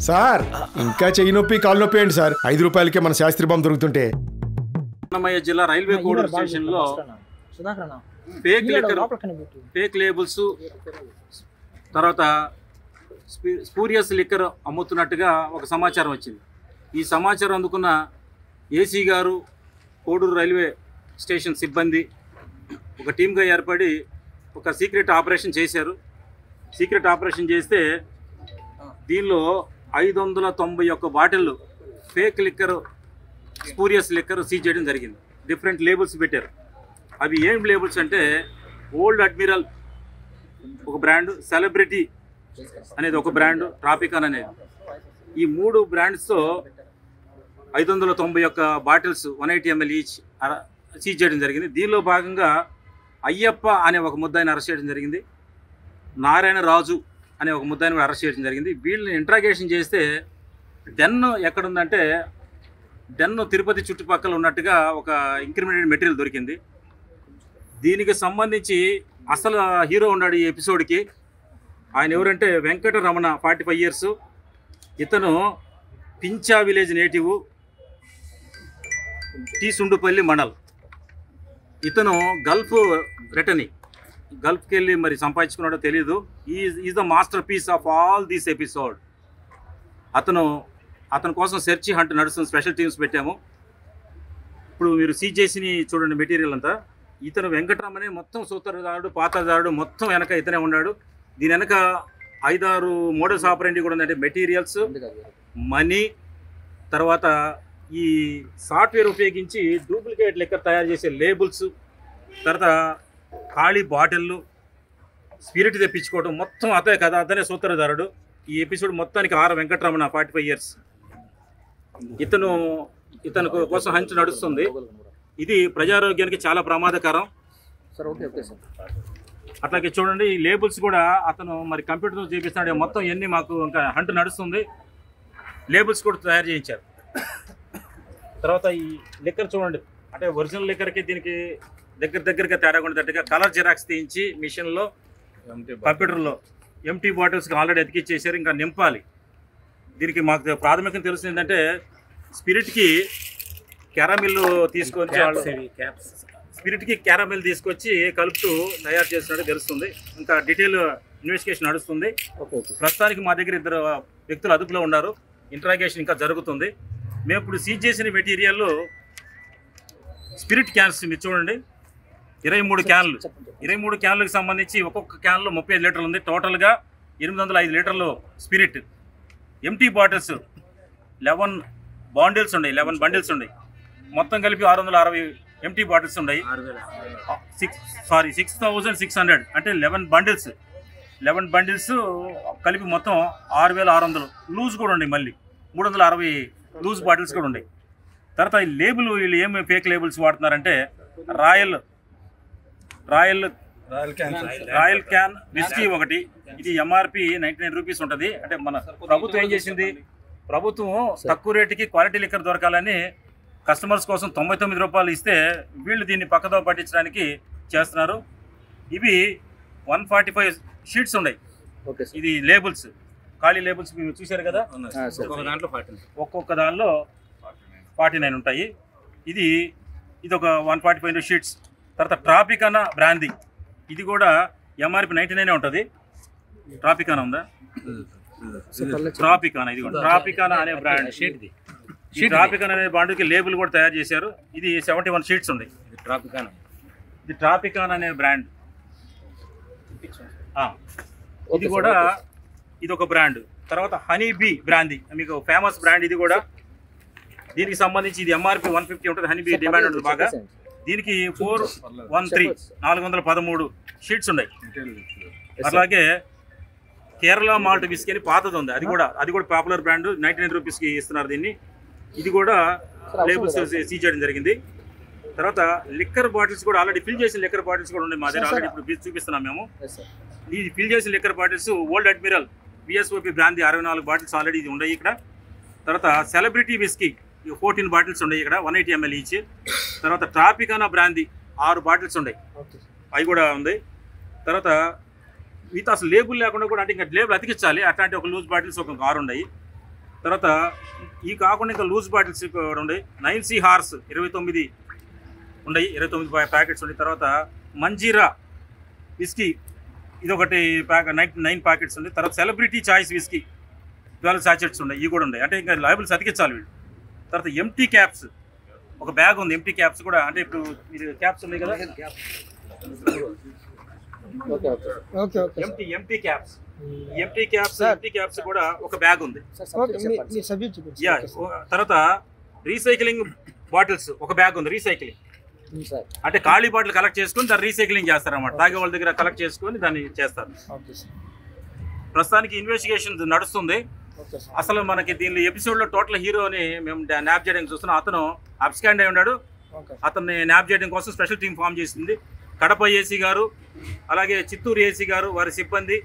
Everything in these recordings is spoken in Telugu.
సార్ ఇంకా చెయ్యి నొప్పి కాలు నొప్పి ఏంటి సార్? 5 రూపాయలకే మన శాస్త్రి బాంబు దొరుకుతుంటే. అన్నమయ్య జిల్లా రైల్వే కోడూరు స్టేషన్లో ఫేక్ లేబుల్స్ తర్వాత స్పూరియస్ లిక్కర్ అమ్ముతున్నట్టుగా ఒక సమాచారం వచ్చింది. ఈ సమాచారం అందుకున్న ఏసీ గారు, కోడూరు రైల్వే స్టేషన్ సిబ్బంది ఒక టీమ్గా ఏర్పడి ఒక సీక్రెట్ ఆపరేషన్ చేశారు. సీక్రెట్ ఆపరేషన్ చేస్తే దీనిలో 591 బాటిళ్ళు fake liquor, spurious liquor seize చేయడం జరిగింది. డిఫరెంట్ లేబుల్స్ పెట్టారు. అవి ఏం లేబుల్స్ అంటే ఓల్డ్ అడ్మిరల్ ఒక బ్రాండ్, సెలబ్రిటీ అనేది ఒక బ్రాండ్, ట్రాపికాన్ అనేది. ఈ 3 బ్రాండ్స్తో 591 బాటిల్స్ 180 ml ఈచ్ సీజ్ చేయడం జరిగింది. దీనిలో భాగంగా అయ్యప్ప అనే ఒక ముద్దాయిని అరెస్ట్ చేయడం జరిగింది. నారాయణ రాజు అనే ఒక ముద్దాయిని అరెస్ట్ చేయడం జరిగింది. వీళ్ళని ఇంట్రాగేషన్ చేస్తే డెన్ ఎక్కడుందంటే డెన్ తిరుపతి చుట్టుపక్కల ఉన్నట్టుగా ఒక ఇంక్రిమినేటెడ్ మెటీరియల్ దొరికింది. దీనికి సంబంధించి అసలు హీరో ఉన్నాడు ఈ ఎపిసోడ్కి. ఆయన ఎవరంటే వెంకటరమణ, 45 years. ఇతను Pincha village native, T Sundupalli mandal. ఇతను గల్ఫ్ రిటర్నీ, గల్ఫ్కి వెళ్ళి మరి సంపాదించుకున్నాడో తెలీదు. Is the master piece of all this episode. అతని కోసం సెర్చ్ హంట్ నడుస్తుంది. స్పెషల్ టీమ్స్ పెట్టాము. ఇప్పుడు మీరు సీజ్ చేసి చూడండి మెటీరియల్ అంతా. ఇతను వెంకటరమణే మొత్తం సూత్రధారుడు, పాత్రధారుడు, మొత్తం వెనక ఇతనే ఉన్నాడు. దీని వెనక 5-6 మోడల్స్ ఆపరేంటి కూడా ఉందంటే మెటీరియల్స్, మనీ, తర్వాత ఈ సాఫ్ట్వేర్ ఉపయోగించి డూప్లికేట్ లిక్కర్ తయారు చేసే లేబుల్స్, తర్వాత ఖాళీ బాటిళ్ళు, స్పిరిట్ తెప్పించుకోవడం, మొత్తం అతనే కదా, అతనే సూత్రధారుడు. ఈ ఎపిసోడ్ మొత్తానికి ఆర్ వెంకటరమణ, 45 years. ఇతను కోసం హంచు నడుస్తుంది. ఇది ప్రజారోగ్యానికి చాలా ప్రమాదకరం. అట్లాగే చూడండి ఈ లేబుల్స్ కూడా అతను మరి కంప్యూటర్తో చూపిస్తున్నాడు. మొత్తం ఎన్ని మాకు ఇంకా హంట్ నడుస్తుంది. లేబుల్స్ కూడా తయారు చేయించారు. తర్వాత ఈ లిక్కర్ చూడండి, అంటే ఒరిజినల్ లిక్కర్కి దీనికి దగ్గరగా తేడా ఉండేటట్టుగా కలర్ జిరాక్స్ తీయించి మిషన్లో, కంప్యూటర్లో ఎంటీ బాటిల్స్కి ఆల్రెడీ ఎతికిచ్చేసారు. ఇంకా నింపాలి. దీనికి మాకు ప్రాథమికంగా తెలుస్తుంది ఏంటంటే స్పిరిట్కి క్యారమిల్ తీసుకొచ్చి కలుపుతూ తయారు చేస్తున్నట్టు తెలుస్తుంది. ఇంకా డీటెయిల్ ఇన్వెస్టిగేషన్ నడుస్తుంది. ప్రస్తుతానికి మా దగ్గర 2 వ్యక్తులు అదుపులో ఉన్నారు. ఇంట్రాగేషన్ ఇంకా జరుగుతుంది. మేము ఇప్పుడు సీజ్ చేసిన మెటీరియల్ స్పిరిట్ క్యాన్స్ మీరు చూడండి, 23 క్యాన్లు. 23 క్యాన్లకు సంబంధించి ఒక్కొక్క క్యాన్లో 35 లీటర్లు ఉంది. టోటల్గా 805 లీటర్లు స్పిరిట్. ఎంటీ బాటిల్స్ 11 బండిల్స్ ఉన్నాయి, 11 బండిల్స్ ఉన్నాయి. మొత్తం కలిపి 660 ఎంటీ బాటిల్స్ ఉన్నాయి. 6,600 అంటే 11 బండిల్స్ కలిపి మొత్తం 6,600. లూజ్ కూడా ఉన్నాయి. మళ్ళీ 360 లూజ్ బాటిల్స్ కూడా ఉన్నాయి. తర్వాత ఈ లేబుల్ వీళ్ళు ఏమి ఫేక్ లేబుల్స్ వాడుతున్నారంటే రాయల్ క్యాన్ విస్కీ ఒకటి. ఇది ఎంఆర్పి 99 రూపీస్ ఉంటుంది. అంటే మన ప్రభుత్వం ఏం చేసింది, ప్రభుత్వం తక్కువ రేటుకి క్వాలిటీ లిక్కర్ దొరకాలని కస్టమర్స్ కోసం 99 రూపాయలు ఇస్తే వీళ్ళు దీన్ని పక్కదో పట్టించడానికి చేస్తున్నారు. ఇవి 145 షీట్స్ ఉన్నాయి. ఇది లేబుల్స్, ఖాళీ లేబుల్స్ మీరు చూశారు కదా. ఒక్కొక్క దాంట్లో 49 ఉంటాయి. ఇది ఒక 145 షీట్స్. తర్వాత ట్రాపికానా బ్రాందీ, ఇది కూడా ఎంఆర్పి 99 ఉంటుంది. ట్రాపికానా ఉందా? ట్రాపికానా, ఇది కూడా ట్రాపికానా అనే బ్రాండ్. ఈ ట్రాపికానా అనే బ్రాండ్కి లేబుల్ కూడా తయారు చేశారు. ఇది 71 షీట్స్ ఉన్నాయి. ఇది ట్రాపికానా అనే బ్రాండ్. ఇది కూడా ఇది ఒక బ్రాండ్. తర్వాత హనీ బీ బ్రాందీ, మీకు ఫేమస్ బ్రాండ్. ఇది కూడా దీనికి సంబంధించి ఇది ఎంఆర్పి 150 ఉంటుంది. హనీ బీ డిమాండ్ ఉంటుంది బాగా. దీనికి 413 షీట్స్ ఉన్నాయి. అలాగే కేరళ మాల్ట్ విస్కీ అని పాతది ఉంది. అది కూడా పాపులర్ బ్రాండ్, 99 రూపీస్కి ఇస్తున్నారు దీన్ని. ఇది కూడా లేబుల్స్ సీజ్ చేయడం జరిగింది. తర్వాత లిక్కర్ బాటిల్స్ కూడా ఆల్రెడీ ఫిల్ చేసిన లిక్కర్ బాటిల్స్ కూడా ఉన్నాయి మా దగ్గర. ఆల్రెడీ ఇప్పుడు చూపిస్తున్నాం మేము. ఈ ఫిల్ చేసిన liquor bottles old admiral VSOP brandy 64 bottles already ఇది ఉన్నాయి ఇక్కడ. తర్వాత సెలబ్రిటీ విస్కీ 14 బాటిల్స్ ఉన్నాయి ఇక్కడ, 180 ml ఈచ్. తర్వాత ట్రాపికానా బ్రాందీ 6 బాటిల్స్ ఉన్నాయి, అవి కూడా ఉంది. తర్వాత మిగతా అసలు లేబుల్ లేకుండా కూడా, అంటే ఇంకా లేబుల్ అతికించాలి, అట్లాంటి ఒక లూజ్ బాటిల్స్ ఒక 6 ఉన్నాయి. తర్వాత ఈ కాకుండా ఇంకా లూజ్ బాటిల్స్ కూడా ఉన్నాయి. 9C హార్స్ 29 ఉన్నాయి, 29 ప్యాకెట్స్ ఉన్నాయి. తర్వాత మంజీరా విస్కీ ఇది ఒకటి 9 ప్యాకెట్స్ ఉన్నాయి. తర్వాత సెలబ్రిటీ చాయిస్ విస్కీ 12 సాచెట్స్ ఉన్నాయి, ఇవి కూడా ఉన్నాయి. అంటే ఇంకా లైబుల్స్ అతికించాలి వీళ్ళు. తర్వాత ఎంటీ క్యాప్స్ ఒక బ్యాగ్ ఉంది, ఎంటీ క్యాప్స్ కూడా, అంటే ఇప్పుడు మీరు క్యాప్స్ ఉన్నాయి కదా, ఎంటీ క్యాప్స్ కూడా ఒక బ్యాగ్ ఉంది. తర్వాత రీసైక్లింగ్ బాటిల్స్ ఒక బ్యాగ్ ఉంది. రీసైక్లింగ్ అంటే ఖాళీ బాటిల్ కలెక్ట్ చేసుకుని దాన్ని రీసైక్లింగ్ చేస్తారు అన్నమాట. తాగే వాళ్ళ దగ్గర కలెక్ట్ చేసుకుని దాన్ని చేస్తారు. ప్రస్తుతానికి ఇన్వెస్టిగేషన్ నడుస్తుంది. అసలు మనకి దీనిలో ఎపిసోడ్లో టోటల్ హీరోని మేము న్యాప్ చేయడానికి చూస్తున్నాం. అతను అబ్స్కాండ్ అయి ఉన్నాడు. అతన్ని న్యాప్ చేయడం కోసం స్పెషల్ టీం ఫామ్ చేసింది. కడప ఏసీ గారు, అలాగే చిత్తూరు ఏసీ గారు, వారి సిబ్బంది,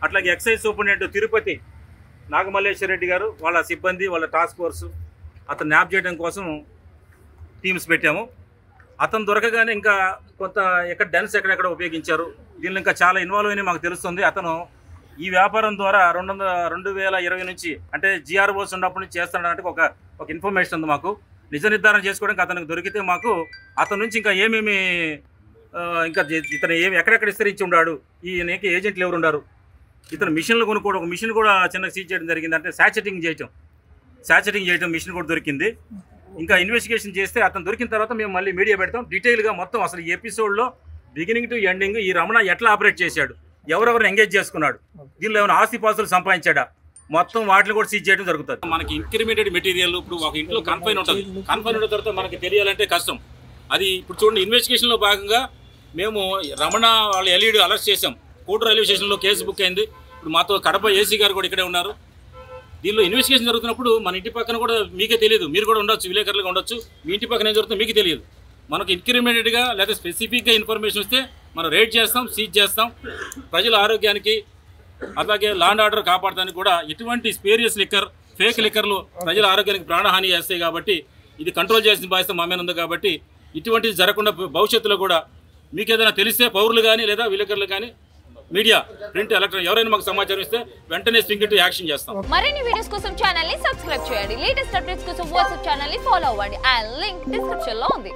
అట్లాగే ఎక్సైజ్ సూపరింటెండెంట్ తిరుపతి నాగమల్లేశ్వర రెడ్డి గారు, వాళ్ళ సిబ్బంది, వాళ్ళ టాస్క్ ఫోర్సు అతను న్యాప్ చేయడం కోసం టీమ్స్ పెట్టాము. అతను దొరకగానే ఇంకా కొంత ఎక్కడెక్కడ ఉపయోగించారు, దీనిలో ఇంకా చాలా ఇన్వాల్వ్ అయినా మాకు తెలుస్తుంది. అతను ఈ వ్యాపారం ద్వారా 2020 నుంచి అంటే జిఆర్ఓస్ ఉన్నప్పటి నుంచి చేస్తాడంటే ఒక ఇన్ఫర్మేషన్ ఉంది మాకు. నిజ నిర్ధారణ చేసుకోవడానికి అతనికి దొరికితే మాకు అతని నుంచి ఇంకా ఏమేమి ఇంకా ఇతను ఎక్కడెక్కడ విస్తరించి ఉన్నాడు, ఈయనకి ఏజెంట్లు ఎవరు ఉన్నారు, ఇతను మిషన్లు కొనుక్కోవడం, ఒక మిషన్ కూడా చిన్నగా సీజ్ చేయడం జరిగింది. అంటే శాచెటింగ్ చేయటం మిషన్ కూడా దొరికింది. ఇంకా ఇన్వెస్టిగేషన్ చేస్తే అతను దొరికిన తర్వాత మేము మళ్ళీ మీడియా పెడతాం. డీటెయిల్గా మొత్తం అసలు ఈ ఎపిసోడ్లో బిగినింగ్ టు ఎండింగ్ ఈ రమణ ఎట్లా ఆపరేట్ చేశాడు, ఎవరెవరిని ఎంగేజ్ చేసుకున్నాడు, దీనిలో ఏమైనా ఆస్తిపాస్తులు సంపాదించాడా, మొత్తం వాటిని కూడా సీజ్ చేయడం జరుగుతుంది. మనకి ఇంక్రిమేటెడ్ మెటీరియల్ ఇప్పుడు ఒక ఇంట్లో కన్ఫైన్ ఉంటుంది. కన్ఫైన్ ఉన్న తర్వాత మనకి తెలియాలంటే కష్టం. అది ఇప్పుడు చూడండి, ఇన్వెస్టిగేషన్లో భాగంగా మేము రమణ వాళ్ళ ఎల్ఈడి అరెస్ట్ చేసాం. కోర్టు రైల్వే స్టేషన్లో కేసు బుక్ అయింది. ఇప్పుడు మాతో కడప ఏసీ గారు కూడా ఇక్కడే ఉన్నారు. దీనిలో ఇన్వెస్టిగేషన్ జరుగుతున్నప్పుడు మన ఇంటి పక్కన కూడా మీకే తెలియదు, మీరు కూడా ఉండొచ్చు, విలేకరులుగా ఉండొచ్చు, మీ ఇంటి పక్కన ఏం జరుగుతుందో మీకు తెలియదు. మనకు ఇంక్రిమేటెడ్గా లేదా స్పెసిఫిక్గా ఇన్ఫర్మేషన్ వస్తే మనం రేడ్ చేస్తాం, సీజ్ చేస్తాం. ప్రజల ఆరోగ్యానికి అలాగే లాండ్ ఆర్డర్ కాపాడడానికి కూడా ఎటువంటి స్పేరియస్ లిక్కర్, ఫేక్ లిక్కర్లు ప్రజల ఆరోగ్యానికి ప్రాణహాని చేస్తాయి. కాబట్టి ఇది కంట్రోల్ చేసిన బాధ్యత మా మీద ఉంది. కాబట్టి ఇటువంటిది జరగకుండా భవిష్యత్తులో కూడా మీకు ఏదైనా తెలిస్తే పౌరులు కానీ లేదా విలేకరులు కానీ మీడియా, ప్రింట్, ఎలక్ట్రానిక్ ఎవరైనా మాకు సమాచారం ఇస్తే వెంటనే స్వింగ్ టు యాక్షన్ చేస్తాం. మరిన్ని వీడియోస్ కోసం ఛానల్ ని సబ్స్క్రైబ్ చేయండి. లేటెస్ట్ అప్డేట్స్ కోసం వాట్సాప్ ఛానల్ ని ఫాలో అవ్వండి. ఆ లింక్ డిస్క్రిప్షన్ లో ఉంది.